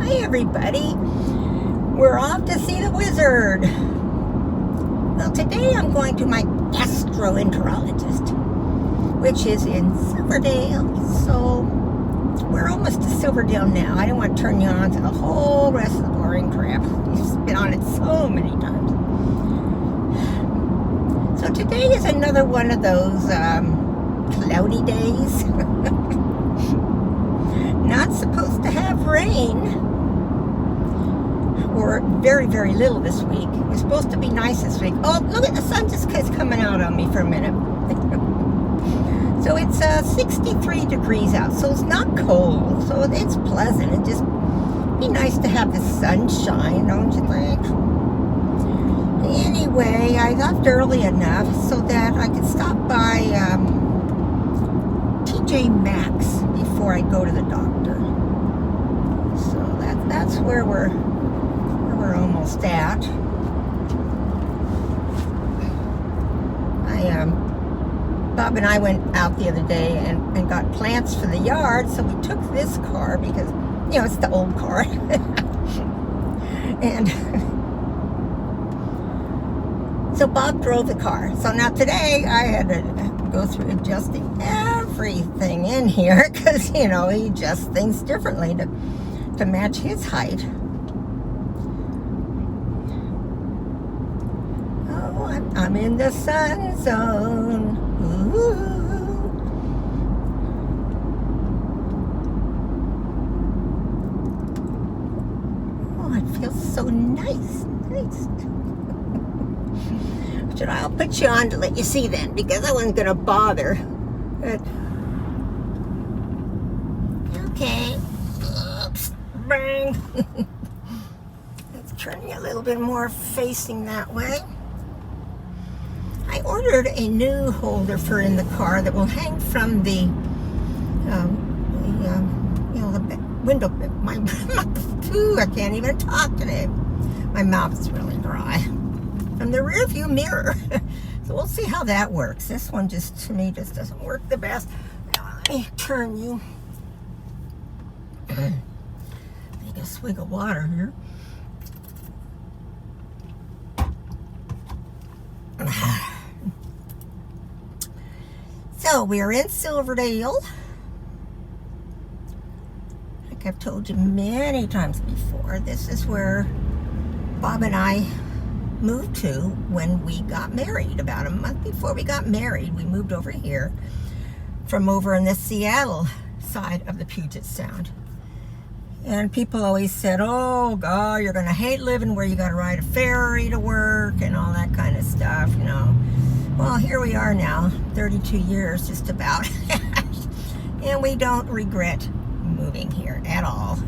Hi everybody, we're off to see the wizard. Well, today I'm going to my gastroenterologist, which is in Silverdale, so we're almost to Silverdale now. I don't want to turn you on to the whole rest of the boring crap. You've been on it so many times. So today is another one of those cloudy days. Not supposed to have rain, or very, very little this week. It was supposed to be nice this week. Oh, look at the sun just is coming out on me for a minute. So it's 63 degrees out, so it's not cold, so it's pleasant. It just be nice to have the sunshine, don't you think? Anyway, I left early enough so that I could stop by TJMaxx before I go to the doctor. So that's where we're almost at. Bob and I went out the other day and got plants for the yard, so we took this car because, you know, it's the old car. And so Bob drove the car. So now today I had to go through adjusting everything in here because, you know, he adjusts things differently to match his height. Oh, I'm in the sun zone. Ooh. Oh, it feels so nice. I'll put you on to let you see then, because I wasn't gonna bother. But, okay. Oops. Bang. Let's turn you a little bit more facing that way. I ordered a new holder for in the car that will hang from the window. I can't even talk today. My mouth is really dry. From the rear view mirror. So we'll see how that works. This one just, to me, just doesn't work the best. Now, let me turn you. Take a swig of water here. So we're in Silverdale. Like I've told you many times before, this is where Bob and I moved to when we got married. About a month before we got married, we moved over here from over in the Seattle side of the Puget Sound. And people always said, oh God, you're gonna hate living where you gotta ride a ferry to work and all that kind of stuff, you know. Well, here we are now, 32 years just about. And we don't regret moving here at all.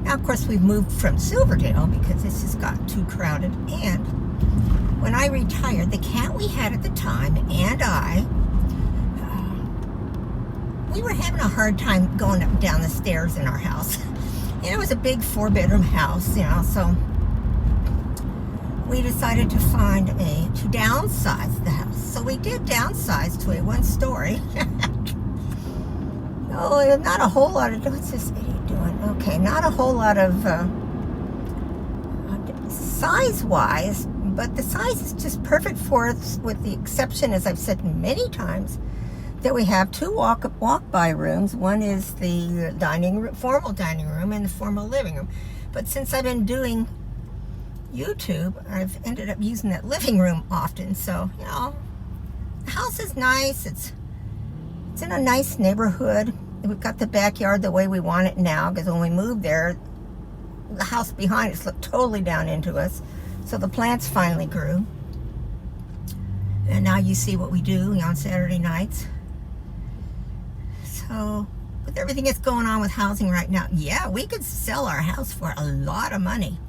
Now, of course, we've moved from Silverdale because this has got too crowded. And when I retired, the cat we had at the time and I, we were having a hard time going up and down the stairs in our house. And it was a big 4-bedroom house, you know, so we decided to downsize the house. So we did downsize to a 1-story. Oh, not a whole lot of, what's this idiot doing? Okay, not a whole lot of size-wise, but the size is just perfect for us, with the exception, as I've said many times, that we have 2 walk-by rooms. One is the formal dining room, and the formal living room. But since I've been doing YouTube, I've ended up using that living room often. So, you know, the house is nice. It's in a nice neighborhood. We've got the backyard the way we want it now, because when we moved there, the house behind us looked totally down into us. So the plants finally grew. And now you see what we do on Saturday nights. So with everything that's going on with housing right now, yeah, we could sell our house for a lot of money.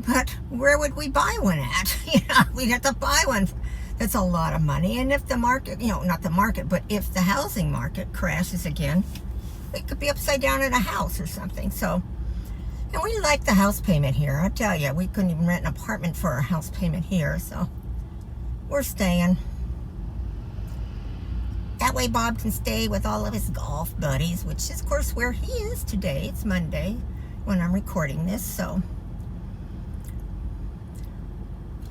But where would we buy one at? You know, we'd have to buy one that's a lot of money. And if the market, you know, not the market, but if the housing market crashes again, it could be upside down in a house or something. So, and we like the house payment here. I tell you, we couldn't even rent an apartment for our house payment here. So we're staying. That way Bob can stay with all of his golf buddies, which is, of course, where he is today. It's Monday. when I'm recording this, so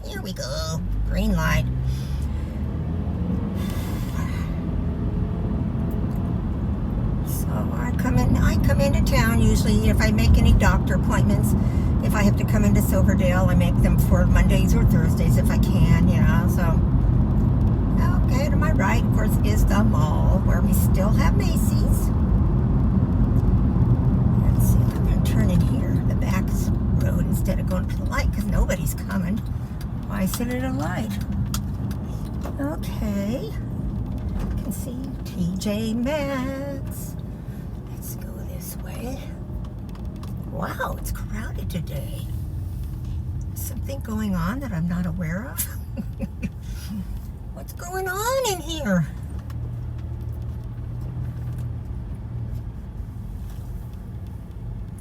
here we go. Green light. So I come into town usually if I make any doctor appointments. If I have to come into Silverdale, I make them for Mondays or Thursdays if I can, you know. So okay, to my right, of course, is the mall where we still have Macy's. Let's see, I'm going to turn in here, the back road, instead of going to the light because nobody's coming. Why sit at a light? Okay, you can see TJMaxx. Let's go this way. Wow, it's crowded today. Something going on that I'm not aware of? What's going on in here?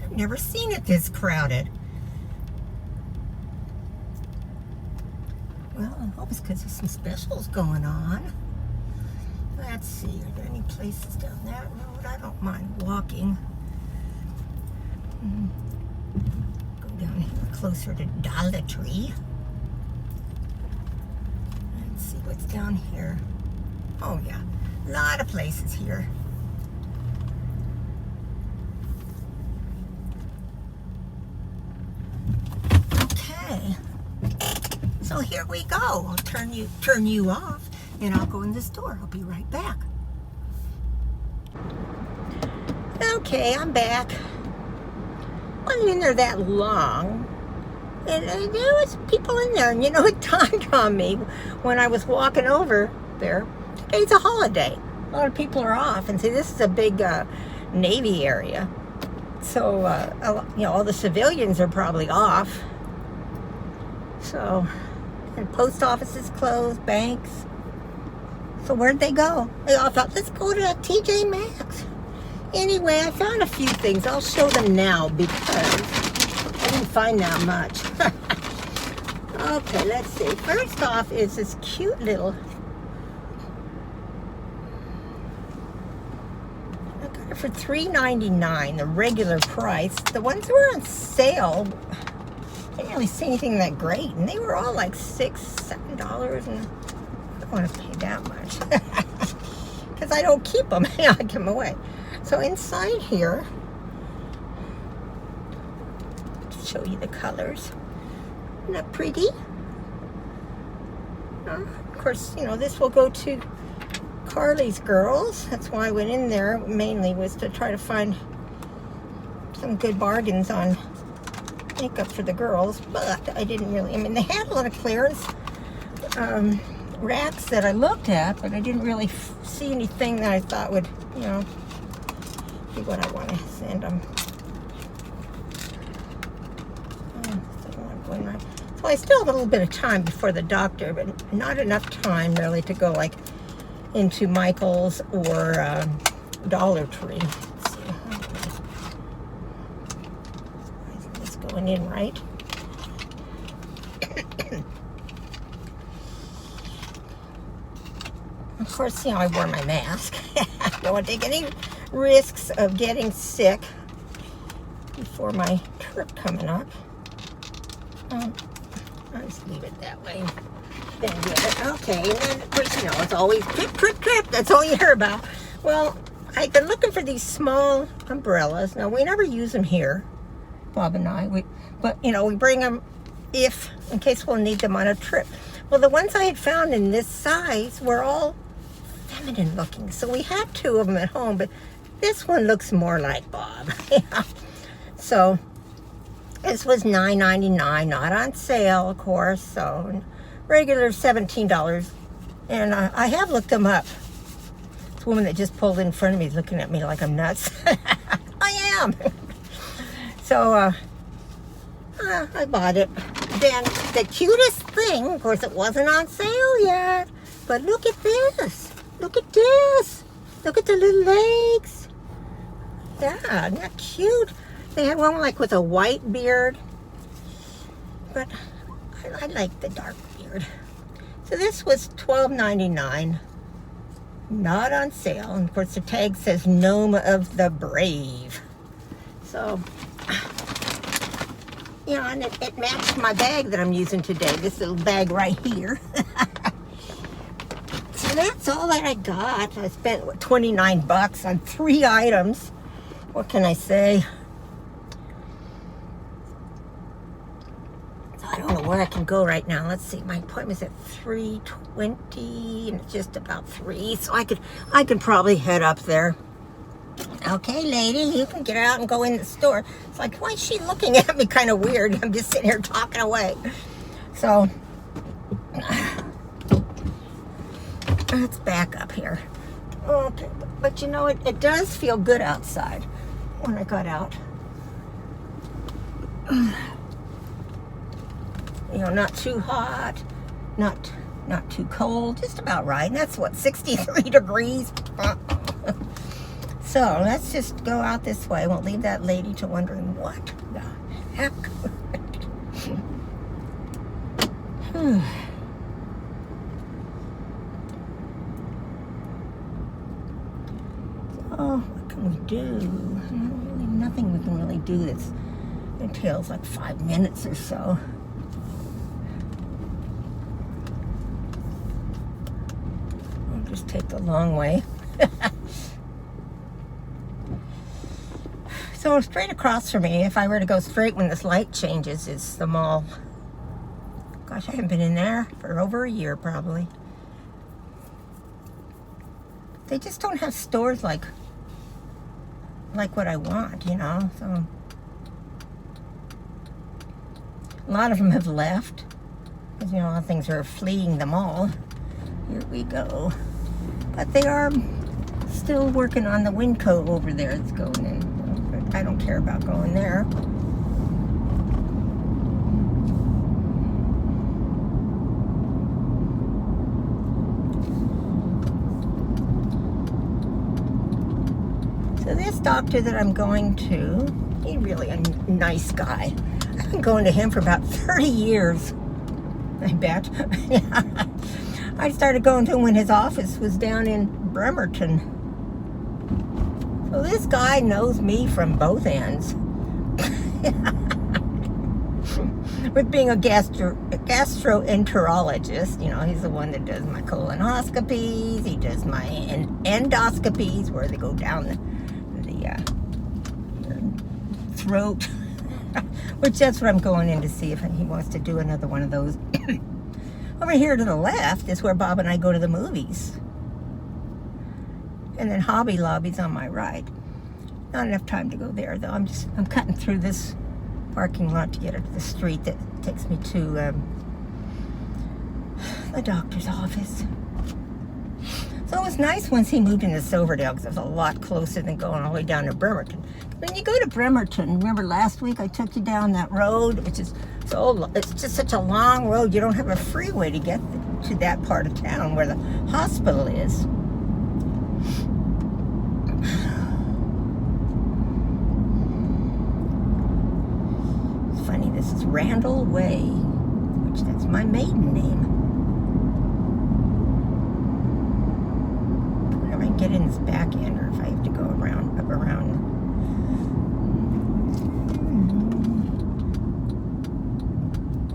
I've never seen it this crowded. Well, I hope it's because there's some specials going on. Let's see, are there any places down that road? I don't mind walking. Go down here closer to Dollar Tree. Let's see what's down here. Oh yeah, a lot of places here. Okay, so here we go. I'll turn you off, and I'll go in the store. I'll be right back. Okay, I'm back. Wasn't in there that long, and there was people in there, and you know, it dawned on me when I was walking over there. Today's a holiday. A lot of people are off, and see, this is a big Navy area, so you know, all the civilians are probably off. So, and post offices closed, banks. So where'd they go? They all thought, let's go to TJMaxx. Anyway, I found a few things. I'll show them now because I didn't find that much. Okay, let's see. First off is this cute little... I got it for $3.99, the regular price. The ones that were on sale, I didn't really see anything that great. And they were all like $6, $7, and I don't want to pay that much. Because I don't keep them. I give them away. So inside here, to show you the colors. Isn't that pretty? Of course, you know, this will go to Carly's girls. That's why I went in there, mainly was to try to find some good bargains on makeup for the girls. But I didn't really, I mean, they had a lot of clearance racks that I looked at, but I didn't really see anything that I thought would, you know, be what I want to send them. So I still have a little bit of time before the doctor, but not enough time really to go like into Michael's or Dollar Tree. Let's see. It's going in right. Of course, you know, I wore my mask. Don't want to take any risks of getting sick before my trip coming up. I'll just leave it that way. Then get it. Okay, and then, of course, you know, it's always trip, trip, trip. That's all you hear about. Well, I've been looking for these small umbrellas. Now, we never use them here, Bob and I. But, you know, we bring them in case we'll need them on a trip. Well, the ones I had found in this size were all feminine looking. So we have two of them at home, but this one looks more like Bob. Yeah. So this was $9.99, not on sale, of course. So regular $17. And I have looked them up. This woman that just pulled in front of me is looking at me like I'm nuts. I am. So I bought it. Then the cutest thing, of course, it wasn't on sale yet. But look at this. Look at this. Look at the little legs. Yeah, isn't that cute? They had one like with a white beard. But I like the dark beard. So this was $12.99. Not on sale. And of course the tag says Gnome of the Brave. So You know, and it matched my bag that I'm using today. This little bag right here. So that's all that I got. I spent, what, 29 bucks on 3 items. What can I say? So I don't know where I can go right now. Let's see. My appointment's at 3:20, and it's just about 3. So I could probably head up there. Okay, lady, you can get out and go in the store. It's like, why is she looking at me kind of weird? I'm just sitting here talking away. So, let's back up here. Okay, but you know, it does feel good outside when I got out. You know, not too hot, not too cold, just about right. And that's what, 63 degrees? So let's just go out this way. I won't leave that lady to wondering what the heck. Oh, what can we do? Really nothing we can really do that entails like 5 minutes or so. I'll just take the long way. So straight across from me, if I were to go straight when this light changes, is the mall. Gosh, I haven't been in there for over a year probably. They just don't have stores like what I want, you know. So a lot of them have left, because you know, a lot of things are fleeing the mall. Here we go. But they are still working on the Winco over there. It's going in. I don't care about going there. So this doctor that I'm going to, he's really a nice guy. I've been going to him for about 30 years, I bet. I started going to him when his office was down in Bremerton. So this guy knows me from both ends. With being a gastroenterologist, you know, he's the one that does my colonoscopies, he does my endoscopies, where they go down the throat, which that's what I'm going in to see if he wants to do another one of those. Over here to the left is where Bob and I go to the movies. And then Hobby Lobby's on my right. Not enough time to go there though. I'm cutting through this parking lot to get to the street that takes me to the doctor's office. So it was nice once he moved into Silverdale, because it was a lot closer than going all the way down to Bremerton. When you go to Bremerton, remember last week I took you down that road, which is it's just such a long road. You don't have a freeway to get to that part of town where the hospital is. It's funny, this is Randall Way, which that's my maiden name. Whenever I can get in this back end, or if I have to go around, up around.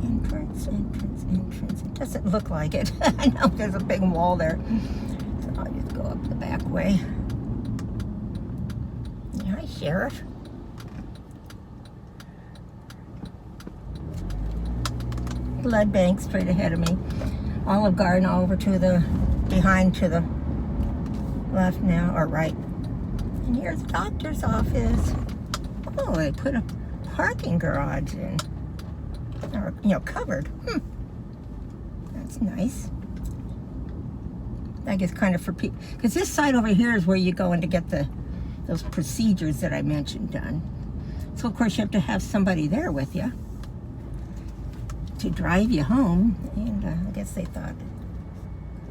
Entrance. It doesn't look like it. I know there's a big wall there. So I'll just go up the back way. Hi, Sheriff. Blood bank straight ahead of me. Olive Garden over to the behind to the left now, or right. And here's the doctor's office. Oh, they put a parking garage in. Or, you know, covered. That's nice. I guess kind of for people, because this side over here is where you go in to get those procedures that I mentioned done. So of course you have to have somebody there with you to drive you home. And I guess they thought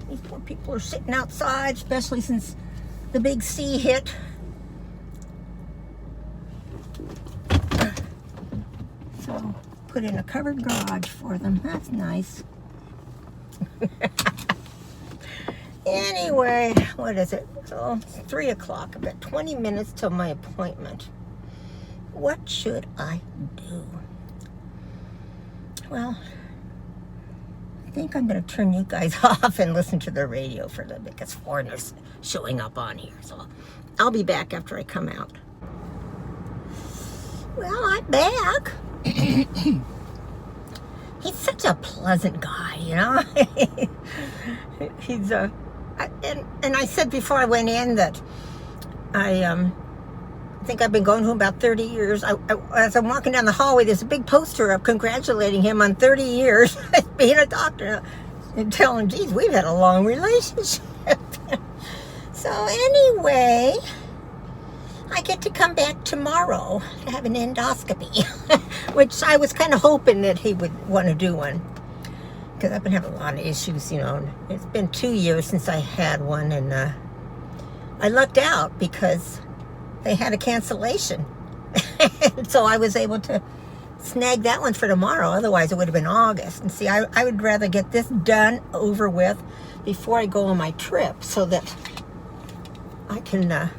these poor people are sitting outside, especially since the big sea hit. So put in a covered garage for them. That's nice. Anyway, what is it? So it's 3 o'clock. I've got 20 minutes till my appointment. What should I do? well, I think I'm going to turn you guys off and listen to the radio for a little bit because foreigners showing up on here. So I'll be back after I come out. Well, I'm back. He's such a pleasant guy, you know. He's and I said before I went in that I think I've been going home about 30 years. As I'm walking down the hallway, there's a big poster up congratulating him on 30 years as being a doctor. And telling him, geez, we've had a long relationship. So anyway, I get to come back tomorrow to have an endoscopy, which I was kind of hoping that he would want to do one. Because I've been having a lot of issues, you know. It's been 2 years since I had one, and I lucked out because they had a cancellation. So I was able to snag that one for tomorrow. Otherwise, it would have been August. And see, I would rather get this done, over with, before I go on my trip so that I can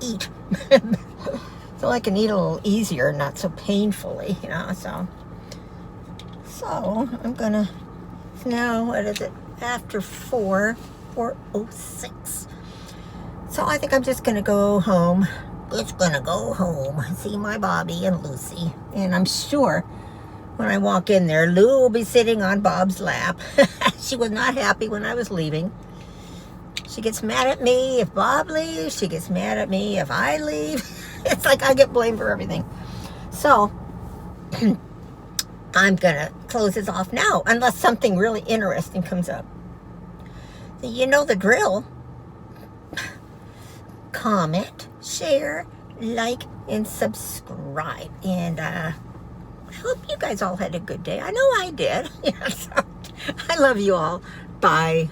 eat. So I can eat a little easier, not so painfully, you know. So I'm going to, now, what is it? After 4:06. So I think I'm just going to go home. Just going to go home, see my Bobby and Lucy. And I'm sure when I walk in there, Lou will be sitting on Bob's lap. She was not happy when I was leaving. She gets mad at me if Bob leaves. She gets mad at me if I leave. It's like I get blamed for everything. So I'm going to close this off now, unless something really interesting comes up. So you know the drill. Comment, share, like, and subscribe. And I hope you guys all had a good day. I know I did. So, I love you all. Bye.